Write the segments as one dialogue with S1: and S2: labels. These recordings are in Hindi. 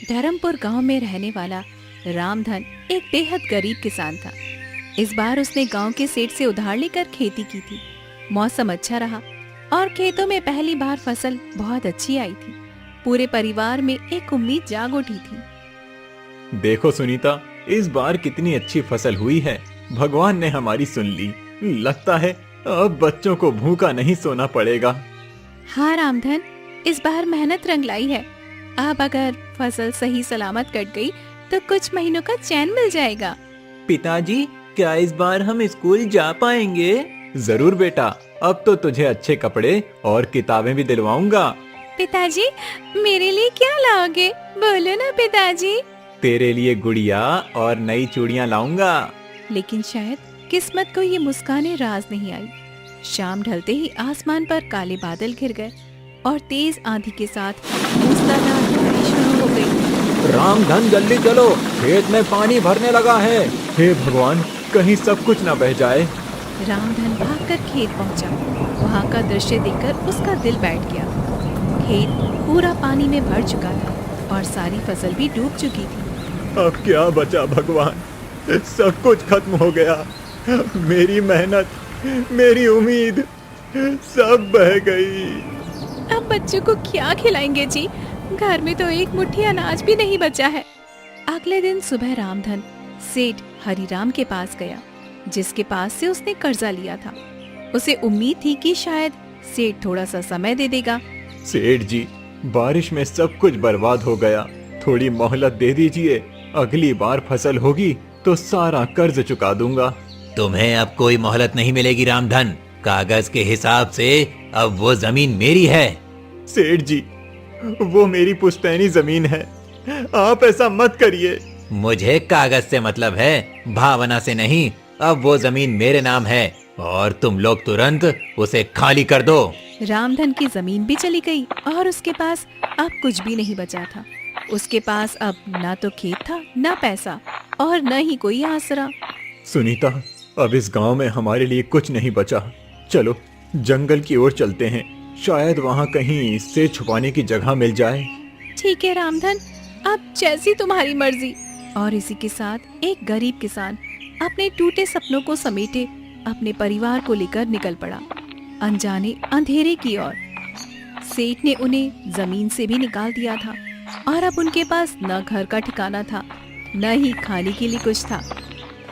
S1: धर्मपुर गांव में रहने वाला रामधन एक बेहद गरीब किसान था। इस बार उसने गांव के सेठ से उधार लेकर खेती की थी। मौसम अच्छा रहा और खेतों में पहली बार फसल बहुत अच्छी आई थी। पूरे परिवार में एक उम्मीद जाग उठी थी।
S2: देखो सुनीता, इस बार कितनी अच्छी फसल हुई है। भगवान ने हमारी सुन ली। लगता है अब बच्चों को भूखा नहीं सोना पड़ेगा।
S1: हाँ रामधन, इस बार मेहनत रंग लाई है। अब अगर फसल सही सलामत कट गई तो कुछ महीनों का चैन मिल जाएगा।
S2: पिताजी, क्या इस बार हम स्कूल जा पाएंगे? जरूर बेटा, अब तो तुझे अच्छे कपड़े और किताबें भी दिलवाऊंगा।
S1: पिताजी, मेरे लिए क्या लाओगे? बोलो ना पिताजी।
S2: तेरे लिए गुड़िया और नई चूड़ियां लाऊंगा।
S1: लेकिन शायद किस्मत को ये मुस्काने राज नहीं आई। शाम ढलते ही आसमान पर काले बादल घिर गए और तेज आंधी के साथ मूसलाधार बारिश शुरू हो गई।
S2: रामधन, जल्दी चलो, खेत में पानी भरने लगा है। हे भगवान, कहीं सब कुछ न बह जाए।
S1: रामधन भागकर खेत पहुंचा। वहां का दृश्य देखकर उसका दिल बैठ गया। खेत पूरा पानी में भर चुका था और सारी फसल भी डूब चुकी थी।
S2: अब क्या बचा भगवान? सब कुछ खत्म हो गया। मेरी मेहनत, मेरी उम्मीद सब बह गई।
S1: अब बच्चों को क्या खिलाएंगे जी? घर में तो एक मुट्ठी अनाज भी नहीं बचा है। अगले दिन सुबह रामधन सेठ हरिराम के पास गया, जिसके पास से उसने कर्जा लिया था। उसे उम्मीद थी कि शायद सेठ थोड़ा सा समय दे देगा।
S2: सेठ जी, बारिश में सब कुछ बर्बाद हो गया। थोड़ी मोहलत दे दीजिए। अगली बार फसल होगी तो सारा कर्ज चुका दूंगा।
S3: तुम्हें अब कोई मोहलत नहीं मिलेगी रामधन। कागज के हिसाब से अब वो जमीन मेरी है।
S2: सेठ जी, वो मेरी पुश्तैनी जमीन है। आप ऐसा मत करिए।
S3: मुझे कागज से मतलब है, भावना से नहीं। अब वो जमीन मेरे नाम है और तुम लोग तुरंत उसे खाली कर दो।
S1: रामधन की जमीन भी चली गई और उसके पास अब कुछ भी नहीं बचा था। उसके पास अब ना तो खेत था, ना पैसा और न ही कोई आसरा।
S2: सुनीता, अब इस गांव में हमारे लिए कुछ नहीं बचा। चलो जंगल की ओर चलते हैं। शायद वहाँ कहीं से छुपाने की जगह मिल जाए।
S1: ठीक है रामधन, अब जैसी तुम्हारी मर्जी। और इसी के साथ एक गरीब किसान अपने टूटे सपनों को समेटे अपने परिवार को लेकर निकल पड़ा, अनजाने अंधेरे की ओर। सेठ ने उन्हें जमीन से भी निकाल दिया था और अब उनके पास न घर का ठिकाना था, न ही खाने के लिए कुछ था।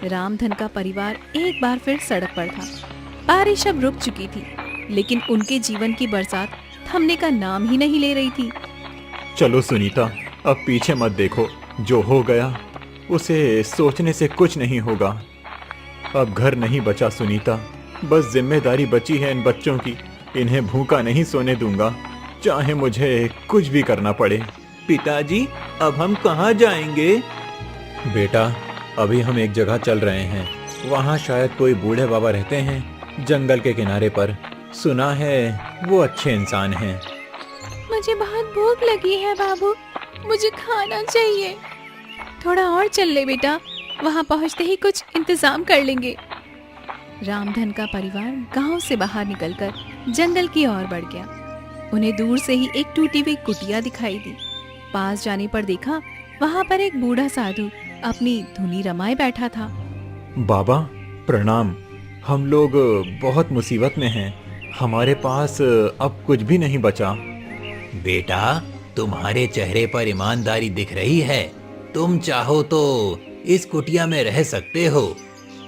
S1: रामधन का परिवार एक बार फिर सड़क पर था। बारिश अब रुक चुकी थी, लेकिन उनके जीवन की बरसात थमने का नाम ही नहीं ले रही थी।
S2: चलो सुनीता, अब पीछे मत देखो। जो हो गया उसे सोचने से कुछ नहीं होगा। अब घर नहीं बचा सुनीता, बस जिम्मेदारी बची है इन बच्चों की। इन्हें भूखा नहीं सोने दूंगा, चाहे मुझे कुछ भी करना पड़े। पिताजी, अब हम कहाँ जाएंगे? बेटा, अभी हम एक जगह चल रहे हैं। वहाँ शायद कोई बूढ़े बाबा रहते हैं, जंगल के किनारे पर। सुना है वो अच्छे इंसान हैं।
S1: मुझे बहुत भूख लगी है बाबू, मुझे खाना चाहिए। थोड़ा और चल ले बेटा, वहाँ पहुँचते ही कुछ इंतजाम कर लेंगे। रामधन का परिवार गांव से बाहर निकलकर जंगल की ओर बढ़ गया। उन्हें दूर से ही एक टूटी हुई कुटिया दिखाई दी। पास जाने पर देखा वहाँ पर एक बूढ़ा साधु अपनी धुनी रमाए बैठा था।
S2: बाबा प्रणाम, हम लोग बहुत मुसीबत में हैं। हमारे पास अब कुछ भी नहीं बचा।
S3: बेटा, तुम्हारे चेहरे पर ईमानदारी दिख रही है। तुम चाहो तो इस कुटिया में रह सकते हो।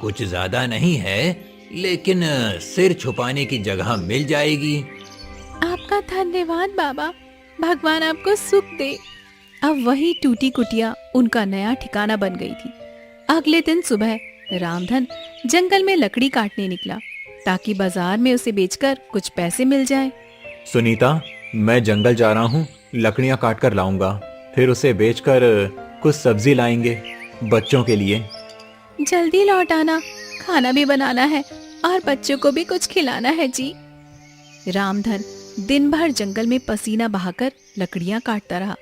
S3: कुछ ज्यादा नहीं है, लेकिन सिर छुपाने की जगह मिल जाएगी।
S1: आपका धन्यवाद बाबा, भगवान आपको सुख दे। अब वही टूटी कुटिया उनका नया ठिकाना बन गई थी। अगले दिन सुबह रामधन जंगल में लकड़ी काटने निकला, ताकि बाजार में उसे बेचकर कुछ पैसे मिल जाए।
S2: सुनीता, मैं जंगल जा रहा हूँ, लकड़ियाँ काट कर लाऊंगा। फिर उसे बेचकर कुछ सब्जी लाएंगे बच्चों के लिए।
S1: जल्दी लौट आना, खाना भी बनाना है और बच्चों को भी कुछ खिलाना है जी। रामधन दिन भर जंगल में पसीना बहाकर लकड़ियां काटता रहा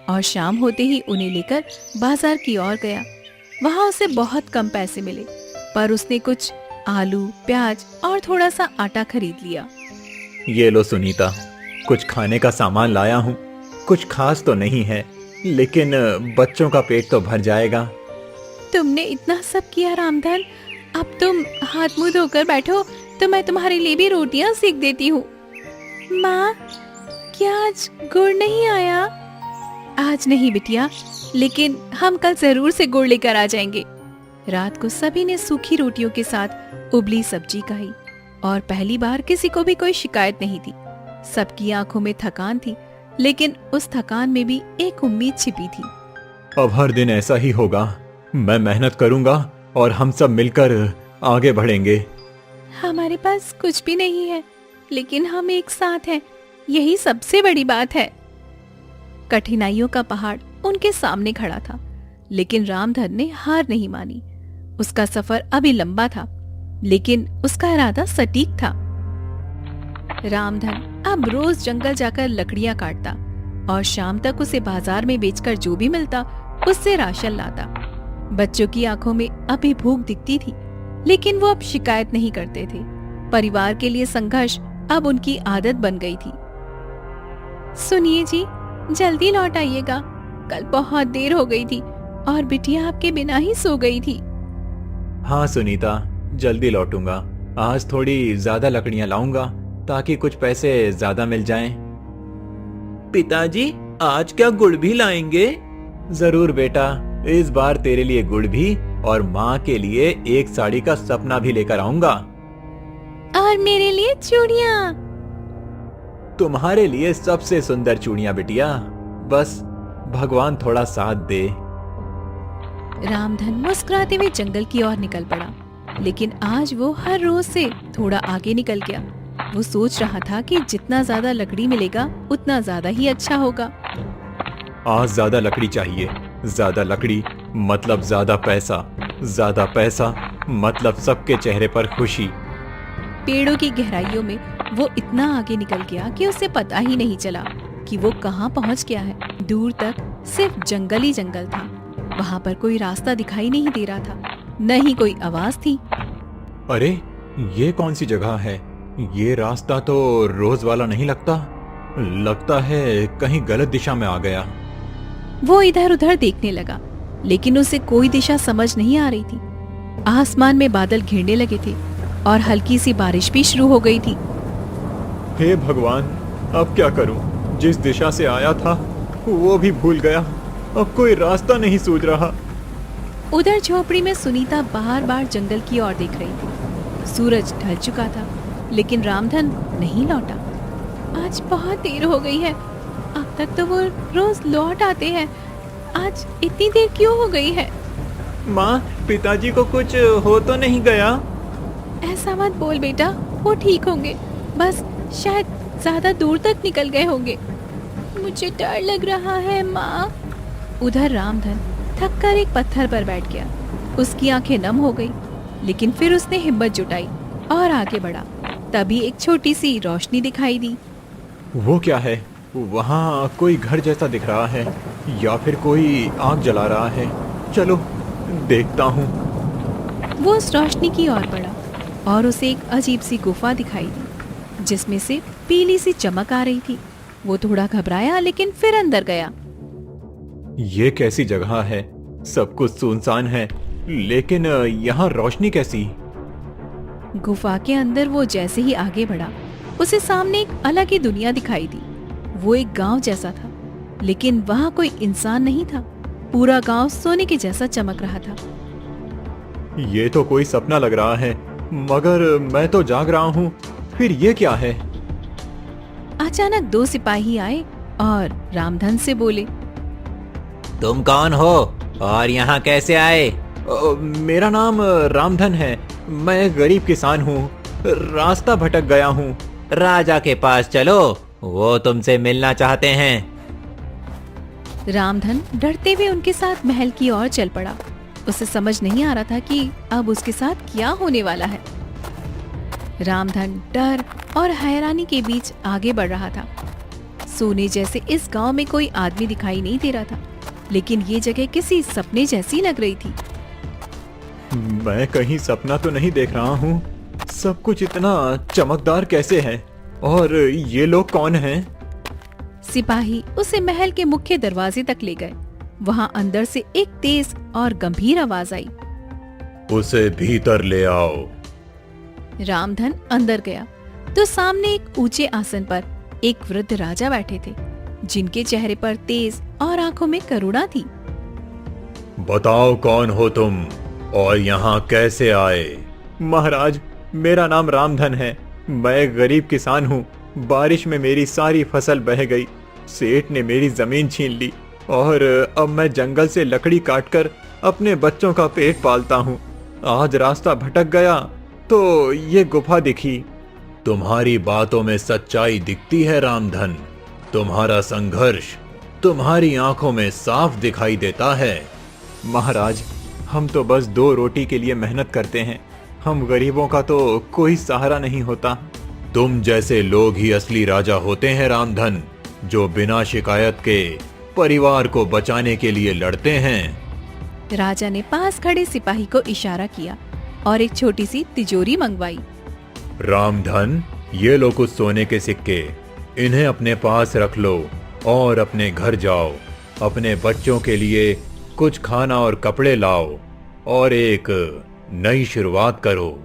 S1: और शाम होते ही उन्हें लेकर बाजार की ओर गया। वहां उसे बहुत कम पैसे मिले, पर उसने कुछ आलू, प्याज और थोड़ा सा आटा खरीद लिया।
S2: ये लो सुनीता, कुछ खाने का सामान लाया हूँ। कुछ खास तो नहीं है, लेकिन बच्चों का पेट तो भर जाएगा।
S1: तुमने इतना सब किया रामधन, अब तुम हाथ मुंह धोकर बैठो तो मैं तुम्हारे लिए भी रोटियां सेक देती हूँ। माँ, क्या आज गुड़ नहीं आया? आज नहीं बिटिया, लेकिन हम कल जरूर से गुड़ लेकर आ जाएंगे। रात को सभी ने सूखी रोटियों के साथ उबली सब्जी खाई और पहली बार किसी को भी कोई शिकायत नहीं थी। सबकी आंखों में थकान थी, लेकिन उस थकान में भी एक उम्मीद छिपी थी।
S2: अब हर दिन ऐसा ही होगा। मैं मेहनत करूंगा और हम सब मिलकर आगे बढ़ेंगे।
S1: हमारे पास कुछ भी नहीं है, लेकिन हम एक साथ हैं, यही सबसे बड़ी बात है। कठिनाइयों का पहाड़ उनके सामने खड़ा था, लेकिन रामधन ने हार नहीं मानी। उसका सफर अभी लंबा था, लेकिन उसका इरादा सटीक था। रामधन अब रोज जंगल जाकर लकड़ियां काटता और शाम तक उसे बाजार में बेचकर जो भी मिलता उससे राशन लाता। बच्चों की आंखों में अभी भूख दिखती थी, लेकिन वो अब शिकायत नहीं करते थे। परिवार के लिए संघर्ष अब उनकी आदत बन गई थी। सुनिए जी, जल्दी लौट आइएगा, कल बहुत देर हो गई थी और बिटिया आपके बिना ही सो गई थी।
S2: हाँ सुनीता, जल्दी लौटूंगा। आज थोड़ी ज्यादा लकड़ियां लाऊंगा ताकि कुछ पैसे ज्यादा मिल जाएं। पिताजी, आज क्या गुड़ भी लाएंगे? जरूर बेटा, इस बार तेरे लिए गुड़ भी और माँ के लिए एक साड़ी का सपना भी लेकर आऊंगा।
S1: और मेरे लिए चूड़ियां।
S2: तुम्हारे लिए सबसे सुंदर चूड़ियां बिटिया, बस भगवान थोड़ा साथ दे।
S1: रामधन मुस्कुराते हुए जंगल की ओर निकल पड़ा, लेकिन आज वो हर रोज से थोड़ा आगे निकल गया। वो सोच रहा था कि जितना ज्यादा लकड़ी मिलेगा उतना ज्यादा ही अच्छा होगा।
S2: आज ज्यादा लकड़ी चाहिए, ज्यादा लकड़ी मतलब ज्यादा पैसा मतलब सबके चेहरे पर खुशी।
S1: पेड़ों की गहराइयों में वो इतना आगे निकल गया कि उसे पता ही नहीं चला कि वो कहाँ पहुँच गया है। दूर तक सिर्फ जंगल ही जंगल था। वहाँ पर कोई रास्ता दिखाई नहीं दे रहा था, न ही कोई आवाज थी।
S2: अरे, ये कौन सी जगह है? ये रास्ता तो रोज वाला नहीं लगता है कहीं गलत दिशा में आ गया।
S1: वो इधर उधर देखने लगा, लेकिन उसे कोई दिशा समझ नहीं आ रही थी। आसमान में बादल घिरने लगे थे और हल्की सी बारिश भी शुरू हो गई थी।
S2: हे भगवान, अब क्या करूं? जिस दिशा से आया था वो भी भूल गया। अब कोई रास्ता नहीं सूझ रहा।
S1: उधर झोपड़ी में सुनीता बार बार जंगल की ओर देख रही थी। सूरज ढल चुका था, लेकिन रामधन नहीं लौटा। आज बहुत देर हो गई है, अब तक तो वो रोज लौट आते हैं, आज इतनी देर क्यों हो गई है?
S2: माँ, पिताजी को कुछ हो तो नहीं गया?
S1: ऐसा मत बोल बेटा, वो ठीक होंगे, बस शायद ज्यादा दूर तक निकल गए होंगे। मुझे डर लग रहा है माँ। उधर रामधन थक कर एक पत्थर पर बैठ गया। उसकी आंखें नम हो गई, लेकिन फिर उसने हिम्मत जुटाई और आगे बढ़ा। तभी एक छोटी सी रोशनी दिखाई दी।
S2: वो क्या है? वहाँ कोई घर जैसा दिख रहा है या फिर कोई आग जला रहा है। चलो देखता हूँ।
S1: वो उस रोशनी की ओर बढ़ा और उसे एक अजीब सी गुफा दिखाई दी, जिसमें से पीली सी चमक आ रही थी। वो थोड़ा घबराया, लेकिन फिर अंदर गया।
S2: ये कैसी जगह है? सब कुछ सुनसान है, लेकिन यहाँ रोशनी कैसी?
S1: गुफा के अंदर वो जैसे ही आगे बढ़ा, उसे सामने एक अलग ही दुनिया दिखाई दी। वो एक गांव जैसा था, लेकिन वहाँ कोई इंसान नहीं था। पूरा गांव सोने के जैसा चमक रहा था।
S2: ये तो कोई सपना लग रहा है, मगर मैं तो जाग रहा हूँ। फिर ये क्या है?
S1: अचानक दो सिपाही आए और रामधन से बोले,
S3: तुम कौन हो और यहाँ कैसे आए?
S2: मेरा नाम रामधन है। मैं गरीब किसान हूँ, रास्ता भटक गया हूँ।
S3: राजा के पास चलो, वो तुमसे मिलना चाहते हैं।
S1: रामधन डरते हुए उनके साथ महल की ओर चल पड़ा। उसे समझ नहीं आ रहा था कि अब उसके साथ क्या होने वाला है। रामधन डर और हैरानी के बीच आगे बढ़ रहा था। सोने जैसे इस गांव में कोई आदमी दिखाई नहीं दे रहा था, लेकिन ये जगह किसी सपने जैसी लग रही थी।
S2: मैं कहीं सपना तो नहीं देख रहा हूँ। सब कुछ इतना चमकदार कैसे है? और ये लोग कौन हैं?
S1: सिपाही उसे महल के मुख्य दरवाजे तक ले गए। वहाँ अंदर से एक तेज और गंभीर आवाज आई।
S2: उसे भीतर ले आओ।
S1: रामधन अंदर गया तो सामने एक ऊंचे आसन पर एक वृद्ध राजा बैठे थे, जिनके चेहरे पर तेज और आंखों में करुणा थी।
S2: बताओ कौन हो तुम और यहाँ कैसे आए? महाराज, मेरा नाम रामधन है। मैं एक गरीब किसान हूँ। बारिश में मेरी सारी फसल बह गई। सेठ ने मेरी जमीन छीन ली और अब मैं जंगल से लकड़ी काटकर अपने बच्चों का पेट पालता हूँ। आज रास्ता भटक गया तो ये गुफा दिखी। तुम्हारी बातों में सच्चाई दिखती है रामधन। तुम्हारा संघर्ष तुम्हारी आंखों में साफ दिखाई देता है। महाराज, हम तो बस 2 रोटी के लिए मेहनत करते हैं। हम गरीबों का तो कोई सहारा नहीं होता। तुम जैसे लोग ही असली राजा होते हैं रामधन, जो बिना शिकायत के परिवार को बचाने के लिए लड़ते हैं।
S1: राजा ने पास खड़े सिपाही को इशारा किया और एक छोटी सी तिजोरी मंगवाई।
S2: रामधन, ये लो कुछ सोने के सिक्के। इन्हें अपने पास रख लो और अपने घर जाओ। अपने बच्चों के लिए कुछ खाना और कपड़े लाओ और एक नई शुरुआत करो।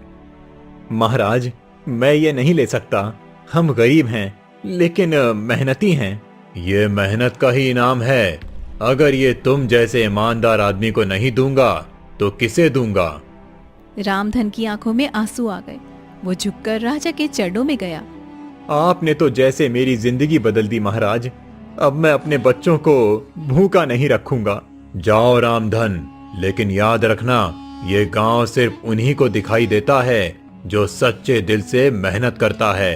S2: महाराज, मैं ये नहीं ले सकता। हम गरीब हैं, लेकिन मेहनती हैं। ये मेहनत का ही इनाम है। अगर ये तुम जैसे ईमानदार आदमी को नहीं दूंगा तो किसे दूंगा?
S1: रामधन की आंखों में आंसू आ गए। वो झुककर राजा के चरणों में गया।
S2: आपने तो जैसे मेरी जिंदगी बदल दी महाराज। अब मैं अपने बच्चों को भूखा नहीं रखूंगा। जाओ रामधन, लेकिन याद रखना, ये गांव सिर्फ उन्हीं को दिखाई देता है जो सच्चे दिल से मेहनत करता है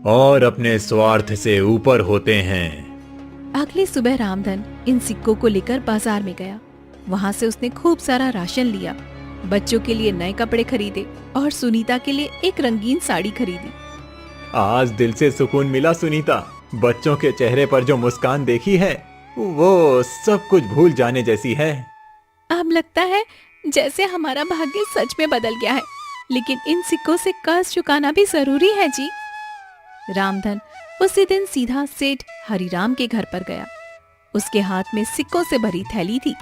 S2: और अपने स्वार्थ से ऊपर होते हैं।
S1: अगली सुबह रामधन इन सिक्कों को लेकर बाजार में गया। वहाँ से उसने खूब सारा राशन लिया, बच्चों के लिए नए कपड़े खरीदे और सुनीता के लिए एक रंगीन साड़ी खरीदी।
S2: आज दिल से सुकून मिला सुनीता। बच्चों के चेहरे पर जो मुस्कान देखी है, वो सब कुछ भूल जाने जैसी है।
S1: अब लगता है जैसे हमारा भाग्य सच में बदल गया है, लेकिन इन सिक्कों से कर्ज चुकाना भी जरूरी है जी। रामधन उसी दिन सीधा सेठ हरिराम के घर पर गया। उसके हाथ में सिक्कों से भरी थैली थी।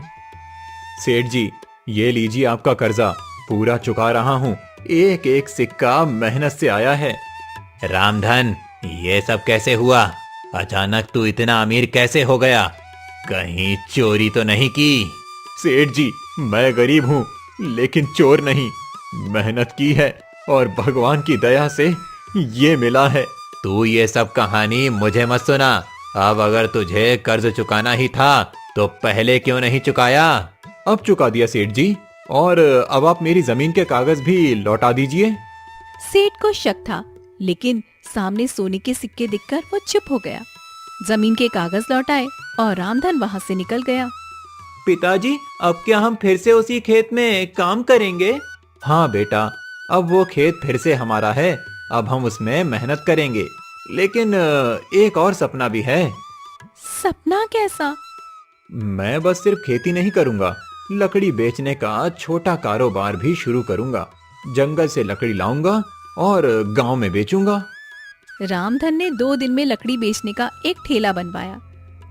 S2: सेठ जी, ये लीजिए आपका कर्जा। पूरा चुका रहा हूँ। एक एक सिक्का मेहनत से आया है।
S3: रामधन, ये सब कैसे हुआ? अचानक तू इतना अमीर कैसे हो गया? कहीं चोरी तो नहीं की?
S2: सेठ जी, मैं गरीब हूँ, लेकिन चोर नहीं। मेहनत की है और भगवान की दया से ये मिला है।
S3: तू ये सब कहानी मुझे मत सुना। अब अगर तुझे कर्ज चुकाना ही था तो पहले क्यों नहीं चुकाया?
S2: अब चुका दिया सेठ जी, और अब आप मेरी जमीन के कागज भी लौटा दीजिए।
S1: सेठ को शक था, लेकिन सामने सोने के सिक्के दिखकर वो चुप हो गया। जमीन के कागज लौटाए और रामधन वहाँ से निकल गया।
S2: पिताजी, अब क्या हम फिर से उसी खेत में काम करेंगे? हाँ बेटा, अब वो खेत फिर से हमारा है। अब हम उसमें मेहनत करेंगे, लेकिन एक और सपना भी है।
S1: सपना कैसा?
S2: मैं बस सिर्फ खेती नहीं करूंगा, लकड़ी बेचने का छोटा कारोबार भी शुरू करूंगा। जंगल से लकड़ी लाऊंगा और गांव में बेचूंगा।
S1: रामधन ने 2 दिन में लकड़ी बेचने का एक ठेला बनवाया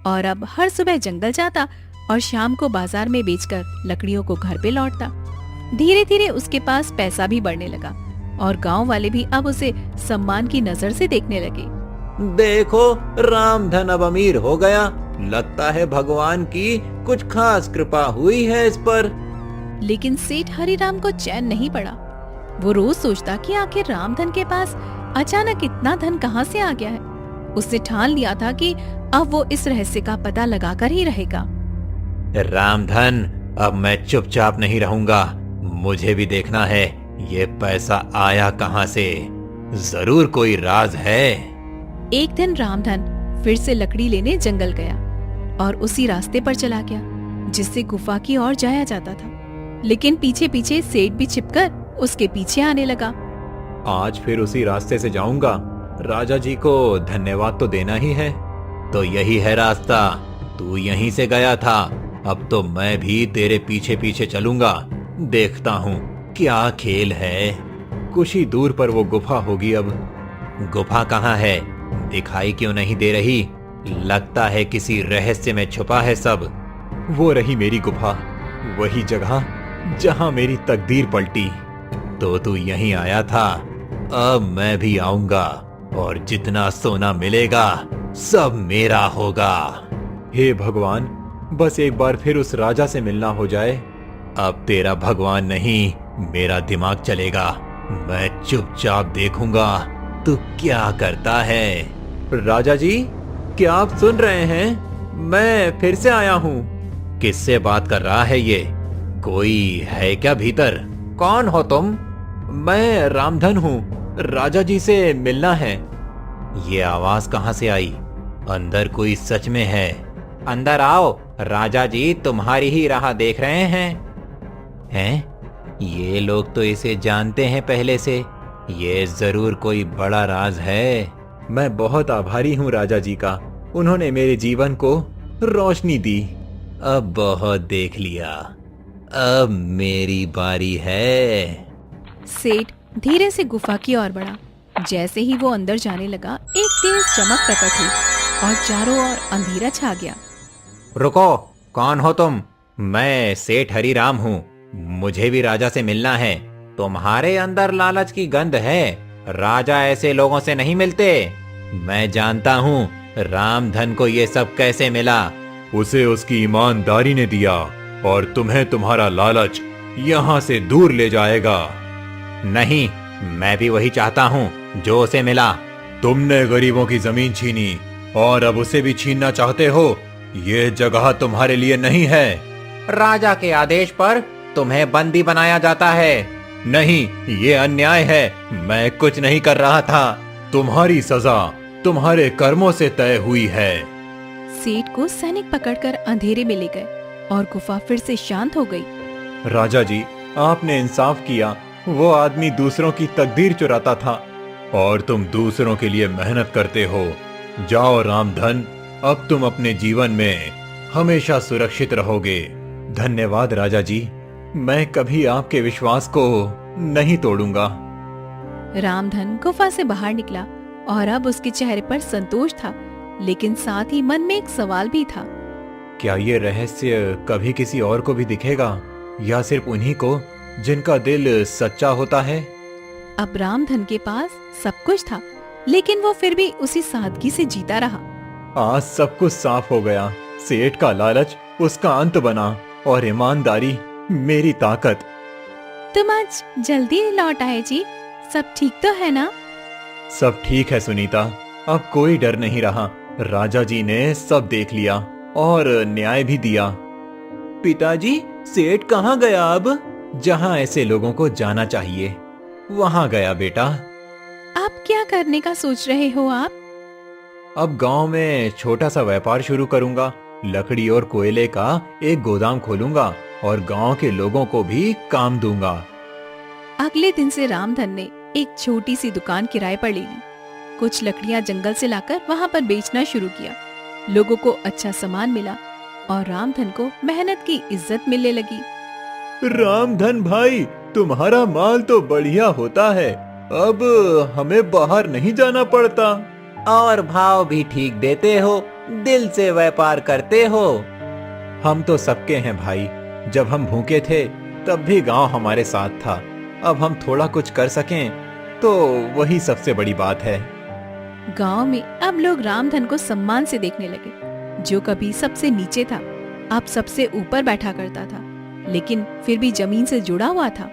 S1: और अब हर सुबह जंगल जाता और शाम को बाजार में बेचकर लकड़ियों को घर पे लौटता। धीरे धीरे उसके पास पैसा भी बढ़ने लगा और गांव वाले भी अब उसे सम्मान की नजर से देखने लगे।
S3: देखो, रामधन अब अमीर हो गया। लगता है भगवान की कुछ खास कृपा हुई है इस पर।
S1: लेकिन सेठ हरिराम को चैन नहीं पड़ा। वो रोज सोचता कि आखिर रामधन के पास अचानक इतना धन कहाँ से आ गया है। उसने ठान लिया था कि अब वो इस रहस्य का पता लगाकर ही रहेगा।
S3: रामधन, अब मैं चुपचाप नहीं रहूंगा। मुझे भी देखना है ये पैसा आया कहाँ से। जरूर कोई राज है।
S1: एक दिन रामधन फिर से लकड़ी लेने जंगल गया और उसी रास्ते पर चला गया जिससे गुफा की ओर जाया जाता था। लेकिन पीछे पीछे सेठ भी छिपकर उसके पीछे आने लगा।
S2: आज फिर उसी रास्ते से जाऊंगा। राजा जी को धन्यवाद तो देना ही है।
S3: तो यही है रास्ता। तू यहीं से गया था, अब तो मैं भी तेरे पीछे पीछे चलूंगा। देखता हूँ क्या खेल है।
S2: कुछ ही दूर पर वो गुफा होगी। अब
S3: गुफा कहाँ है? दिखाई क्यों नहीं दे रही? लगता है किसी रहस्य में छुपा है सब।
S2: वो रही मेरी गुफा, वही जगह जहां मेरी तकदीर पलटी।
S3: तो तू यहीं आया था, अब मैं भी आऊंगा और जितना सोना मिलेगा सब मेरा होगा।
S2: हे भगवान, बस एक बार फिर उस राजा से मिलना हो जाए।
S3: अब तेरा भगवान नहीं, मेरा दिमाग चलेगा। मैं चुपचाप देखूंगा तू क्या करता है।
S2: राजा जी, क्या आप सुन रहे हैं? मैं फिर से आया हूँ।
S3: किससे बात कर रहा है ये? कोई है क्या भीतर?
S2: कौन हो तुम? मैं रामधन हूँ, राजा जी से मिलना है।
S3: ये आवाज कहाँ से आई? अंदर कोई सच में है?
S2: अंदर आओ, राजा जी तुम्हारी ही राह देख रहे हैं।
S3: हैं? ये लोग तो इसे जानते हैं पहले से। ये जरूर कोई बड़ा राज है।
S2: मैं बहुत आभारी हूँ राजा जी का, उन्होंने मेरे जीवन को रोशनी दी।
S3: अब बहुत देख लिया, अब मेरी बारी है।
S1: सेठ धीरे से गुफा की ओर बढ़ा। जैसे ही वो अंदर जाने लगा, एक तेज चमक प्रकट हुई और चारों ओर अंधेरा छा गया।
S3: रुको, कौन हो तुम? मैं सेठ हरिराम हूँ, मुझे भी राजा से मिलना है। तुम्हारे अंदर लालच की गंध है, राजा ऐसे लोगों से नहीं मिलते। मैं जानता हूँ रामधन को ये सब कैसे मिला।
S2: उसे उसकी ईमानदारी ने दिया और तुम्हें तुम्हारा लालच यहाँ से दूर ले जाएगा।
S3: नहीं, मैं भी वही चाहता हूँ जो उसे मिला।
S2: तुमने गरीबों की जमीन छीनी और अब उसे भी छीनना चाहते हो। ये जगह तुम्हारे लिए नहीं है।
S3: राजा के आदेश पर तुम्हें बंदी बनाया जाता है।
S2: नहीं, ये अन्याय है। मैं कुछ नहीं कर रहा था। तुम्हारी सजा तुम्हारे कर्मों से तय हुई है।
S1: सेठ को सैनिक पकड़कर अंधेरे में ले गए और गुफा फिर से शांत हो गई।
S2: राजा जी, आपने इंसाफ किया। वो आदमी दूसरों की तकदीर चुराता था और तुम दूसरों के लिए मेहनत करते हो। जाओ रामधन, अब तुम अपने जीवन में हमेशा सुरक्षित रहोगे। धन्यवाद राजा जी, मैं कभी आपके विश्वास को नहीं तोड़ूंगा।
S1: रामधन गुफा से बाहर निकला और अब उसके चेहरे पर संतोष था, लेकिन साथ ही मन में एक सवाल भी था।
S2: क्या ये रहस्य कभी किसी और को भी दिखेगा या सिर्फ उन्हीं को जिनका दिल सच्चा होता है?
S1: अब रामधन के पास सब कुछ था, लेकिन वो फिर भी उसी सादगी से जीता रहा।
S2: आज सब कुछ साफ हो गया। सेठ का लालच उसका अंत बना और ईमानदारी मेरी ताकत।
S1: तुम आज जल्दी लौट आए जी, सब ठीक तो है ना?
S2: सब ठीक है सुनीता, अब कोई डर नहीं रहा। राजा जी ने सब देख लिया और न्याय भी दिया। पिताजी, सेठ कहाँ गया अब? जहाँ ऐसे लोगों को जाना चाहिए वहाँ गया बेटा।
S1: आप क्या करने का सोच रहे हो आप?
S2: अब गांव में छोटा सा व्यापार शुरू करूंगा। लकड़ी और कोयले का एक गोदाम खोलूंगा और गांव के लोगों को भी काम दूंगा।
S1: अगले दिन से रामधन ने एक छोटी सी दुकान किराए पर ले ली। कुछ लकड़ियां जंगल से लाकर वहां पर बेचना शुरू किया। लोगों को अच्छा सामान मिला और रामधन को मेहनत की इज्जत मिलने लगी।
S2: रामधन भाई, तुम्हारा माल तो बढ़िया होता है। अब हमें बाहर नहीं जाना पड़ता।
S3: और भाव भी ठीक देते हो, दिल से व्यापार करते हो।
S2: हम तो सबके हैं भाई। जब हम भूखे थे तब भी गांव हमारे साथ था। अब हम थोड़ा कुछ कर सकें तो वही सबसे बड़ी बात है।
S1: गांव में अब लोग रामधन को सम्मान से देखने लगे। जो कभी सबसे नीचे था, अब सबसे ऊपर बैठा करता था, लेकिन फिर भी जमीन से जुड़ा हुआ था।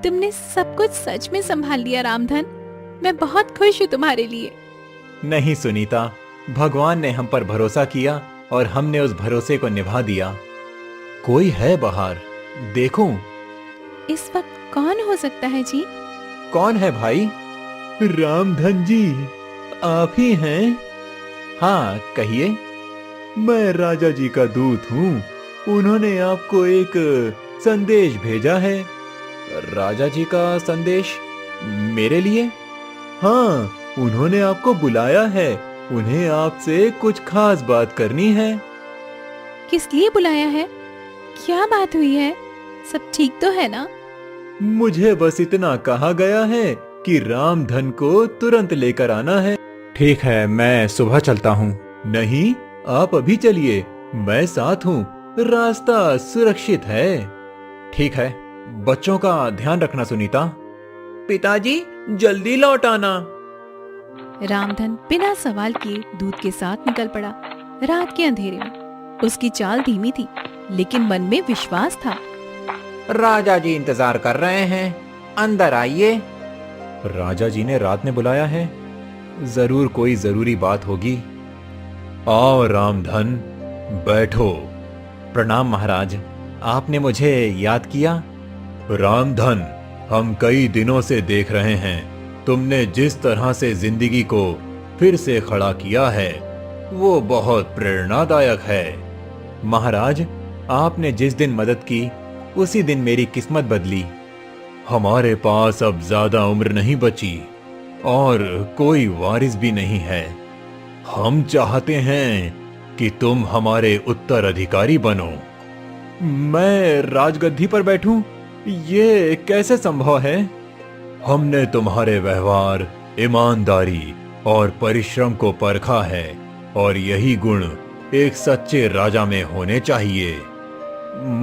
S1: तुमने सब कुछ सच में संभाल लिया रामधन, मैं बहुत खुश हूँ तुम्हारे लिए।
S2: नहीं सुनीता, भगवान ने हम पर भरोसा किया और हमने उस भरोसे को निभा दिया। कोई है बाहर, देखूं?
S1: इस वक्त कौन हो सकता है जी?
S2: कौन है भाई? रामधन जी, आप ही हैं? हाँ, कहिए। मैं राजा जी का दूत हूँ। उन्होंने आपको एक संदेश भेजा है। राजा जी का संदेश मेरे लिए? हाँ, उन्होंने आपको बुलाया है। उन्हें आपसे कुछ खास बात करनी है।
S1: किस लिए बुलाया है? क्या बात हुई है? सब ठीक तो है ना?
S2: मुझे बस इतना कहा गया है कि रामधन को तुरंत लेकर आना है। ठीक है, मैं सुबह चलता हूँ। नहीं, आप अभी चलिए, मैं साथ हूँ, रास्ता सुरक्षित है। ठीक है, बच्चों का ध्यान रखना सुनीता। पिताजी, जल्दी लौट आना।
S1: रामधन बिना सवाल किए दूत के साथ निकल पड़ा। रात के अंधेरे में उसकी चाल धीमी थी, लेकिन मन में विश्वास था।
S3: राजा जी इंतजार कर रहे हैं, अंदर आइए।
S2: राजा जी ने रात में बुलाया है, जरूर कोई जरूरी बात होगी। आओ रामधन, बैठो। प्रणाम महाराज, आपने मुझे याद किया? रामधन, हम कई दिनों से देख रहे हैं, तुमने जिस तरह से जिंदगी को फिर से खड़ा किया है वो बहुत प्रेरणादायक है। महाराज, आपने जिस दिन मदद की उसी दिन मेरी किस्मत बदली। हमारे पास अब ज्यादा उम्र नहीं बची और कोई वारिस भी नहीं है। हम चाहते हैं कि तुम हमारे उत्तराधिकारी बनो। मैं राजगद्दी पर बैठूं? ये कैसे संभव है? हमने तुम्हारे व्यवहार, ईमानदारी और परिश्रम को परखा है और यही गुण एक सच्चे राजा में होने चाहिए।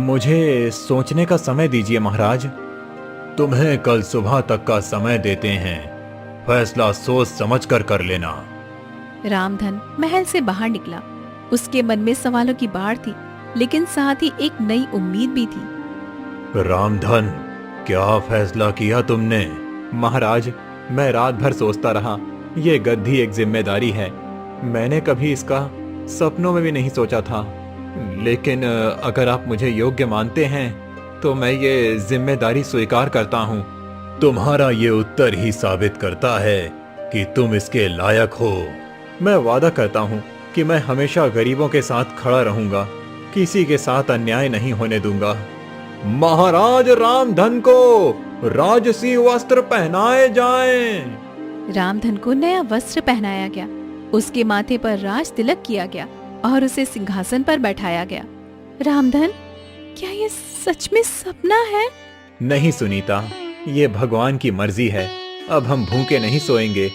S2: मुझे सोचने का समय दीजिए महाराज। तुम्हें कल सुबह तक का समय देते हैं, फैसला सोच समझकर कर लेना।
S1: रामधन महल से बाहर निकला। उसके मन में सवालों की बाढ़ थी, लेकिन साथ ही एक नई उम्मीद भी थी।
S2: रामधन, क्या फैसला किया तुमने? महाराज, मैं रात भर सोचता रहा। ये गद्दी एक जिम्मेदारी है। मैंने कभी इसका सपनों में भी नहीं सोचा था, लेकिन अगर आप मुझे योग्य मानते हैं तो मैं ये जिम्मेदारी स्वीकार करता हूँ। तुम्हारा ये उत्तर ही साबित करता है कि तुम इसके लायक हो। मैं वादा करता हूँ कि मैं हमेशा गरीबों के साथ खड़ा रहूंगा, किसी के साथ अन्याय नहीं होने दूंगा। महाराज रामधन को राजसी वस्त्र पहनाए जाएं।
S1: रामधन को नया वस्त्र पहनाया गया, उसके माथे पर राज तिलक किया गया और उसे सिंहासन पर बैठाया गया। रामधन, क्या ये सच में सपना है?
S2: नहीं सुनीता, ये भगवान की मर्जी है। अब हम भूखे नहीं सोएंगे,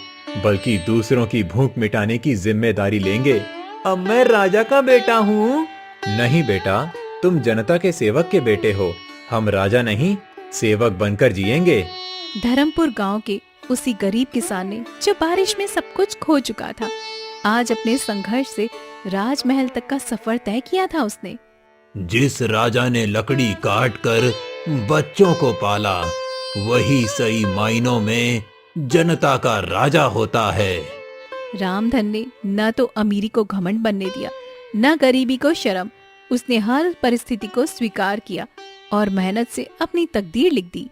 S2: बल्कि दूसरों की भूख मिटाने की जिम्मेदारी लेंगे। अब मैं राजा का बेटा हूँ। नहीं बेटा, तुम जनता के सेवक के बेटे हो। हम राजा नहीं, सेवक बनकर जिएंगे।
S1: धर्मपुर गांव के उसी गरीब किसान ने, जो बारिश में सब कुछ खो चुका था, आज अपने संघर्ष से राजमहल तक का सफर तय किया था उसने।
S3: जिस राजा ने लकड़ी काट कर बच्चों को पाला, वही सही मायनों में जनता का राजा होता है।
S1: रामधन ने न तो अमीरी को घमंड बनने दिया, न गरीबी को शर्म। उसने हर परिस्थिति को स्वीकार किया और मेहनत से अपनी तकदीर लिख दी।